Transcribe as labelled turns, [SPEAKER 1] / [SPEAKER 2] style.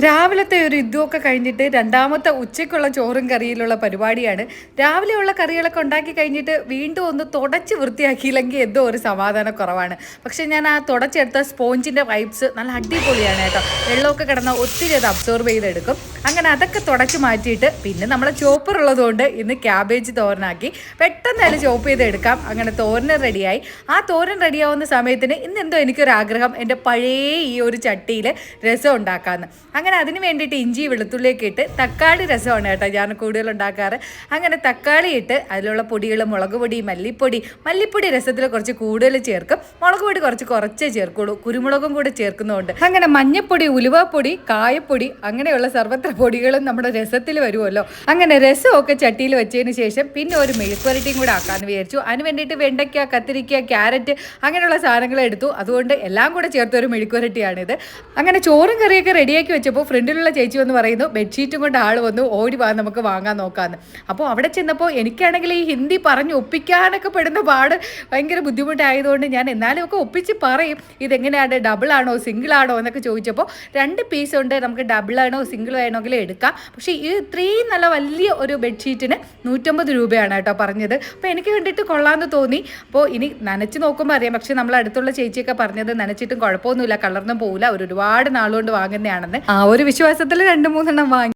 [SPEAKER 1] രാവിലത്തെ ഒരു യുദ്ധമൊക്കെ കഴിഞ്ഞിട്ട് രണ്ടാമത്തെ ഉച്ചയ്ക്കുള്ള ചോറും കറിയിലുള്ള പരിപാടിയാണ്. രാവിലെയുള്ള കറികളൊക്കെ ഉണ്ടാക്കി കഴിഞ്ഞിട്ട് വീണ്ടും ഒന്ന് തുടച്ച് വൃത്തിയാക്കിയില്ലെങ്കിൽ എന്തോ ഒരു സമാധാനം കുറവാണ്. പക്ഷേ ഞാൻ ആ തുടച്ചെടുത്ത സ്പോഞ്ചിൻ്റെ വൈബ്സ് നല്ല അടിപൊളിയാണ് കേട്ടോ. വെള്ളമൊക്കെ കിടന്ന ഒത്തിരി അത് അബ്സോർബ് ചെയ്തെടുക്കും. അങ്ങനെ അതൊക്കെ തുടച്ച് മാറ്റിയിട്ട് പിന്നെ നമ്മളെ ചോപ്പർ ഉള്ളതുകൊണ്ട് ഇന്ന് ക്യാബേജ് തോരനാക്കി പെട്ടെന്ന് അതിൽ ചോപ്പ് ചെയ്തെടുക്കാം. അങ്ങനെ തോരൻ റെഡിയായി. ആ തോരൻ റെഡിയാവുന്ന സമയത്തിന് ഇന്നെന്തോ എനിക്കൊരാഗ്രഹം എൻ്റെ പഴയ ഈ ഒരു ചട്ടിയിൽ രസം ഉണ്ടാക്കാമെന്ന്. അങ്ങനെ അതിന് വേണ്ടിയിട്ട് ഇഞ്ചി വെളുത്തുള്ളിയൊക്കെ ഇട്ട് തക്കാളി രസമാണ് കേട്ടോ ഞാൻ കൂടുതൽ ഉണ്ടാക്കാറ്. അങ്ങനെ തക്കാളി ഇട്ട് അതിലുള്ള പൊടികൾ മുളക് പൊടി മല്ലിപ്പൊടി രസത്തിൽ കുറച്ച് കൂടുതൽ ചേർക്കും. മുളക് പൊടി കുറച്ചേ ചേർക്കുള്ളൂ. കുരുമുളകും കൂടെ ചേർക്കുന്നതുകൊണ്ട് അങ്ങനെ മഞ്ഞപ്പൊടി ഉലുവാപ്പൊടി കായപ്പൊടി അങ്ങനെയുള്ള സർവത്ര പൊടികളും നമ്മുടെ രസത്തിൽ വരുമല്ലോ. അങ്ങനെ രസമൊക്കെ ചട്ടിയിൽ വെച്ചതിന് ശേഷം പിന്നെ ഒരു മെഴുക്കുവരട്ടിയും കൂടെ ആക്കാമെന്ന് വിചാരിച്ചു. അതിന് വേണ്ടിയിട്ട് വെണ്ടയ്ക്ക കത്തിരിക്ക ക്യാരറ്റ് അങ്ങനെയുള്ള സാധനങ്ങൾ എടുത്തു. അതുകൊണ്ട് എല്ലാം കൂടെ ചേർത്ത ഒരു മെഴുക്കുവരട്ടിയാണിത്. അങ്ങനെ ചോറും കറിയൊക്കെ റെഡിയാക്കി വെച്ചപ്പോൾ ഫ്രണ്ടിലുള്ള ചേച്ചി വന്ന് പറയുന്നു ബെഡ്ഷീറ്റും കൊണ്ട് ആൾ വന്നു, ഓടി വാ നമുക്ക് വാങ്ങാൻ നോക്കാമെന്ന്. അപ്പോൾ അവിടെ ചെന്നപ്പോൾ എനിക്കാണെങ്കിൽ ഈ ഹിന്ദി പറഞ്ഞ് ഒപ്പിക്കാനൊക്കെ പെടുന്ന പാട് ഭയങ്കര ബുദ്ധിമുട്ടായതുകൊണ്ട് ഞാൻ എന്നാലും ഒക്കെ ഒപ്പിച്ച് പറയും ഇതെങ്ങനെയാണ് ഡബിൾ ആണോ സിംഗിൾ ആണോ എന്നൊക്കെ ചോദിച്ചപ്പോൾ 2 പീസ് ഉണ്ട്, നമുക്ക് ഡബിൾ ആണോ സിംഗിൾ വേണമെങ്കിലും എടുക്കാം. പക്ഷേ ഈ ഇത്രയും നല്ല വലിയ ഒരു ബെഡ്ഷീറ്റിന് 150 രൂപയാണ് കേട്ടോ പറഞ്ഞത്. അപ്പോൾ എനിക്ക് കണ്ടിട്ട് കൊള്ളാമെന്ന് തോന്നി. അപ്പോൾ ഇനി നനച്ച് നോക്കുമ്പോൾ അറിയാം. പക്ഷേ നമ്മൾ അടുത്തുള്ള ചേച്ചിയൊക്കെ പറഞ്ഞത് നനച്ചിട്ടും കുഴപ്പമൊന്നുമില്ല, കളർന്നും പോകില്ല, ഒരുപാട് നാളുകൊണ്ട് വാങ്ങുന്നതാണെന്ന്. ആ ഒരു വിശ്വാസത്തിൽ 2-3 എണ്ണം വാങ്ങി.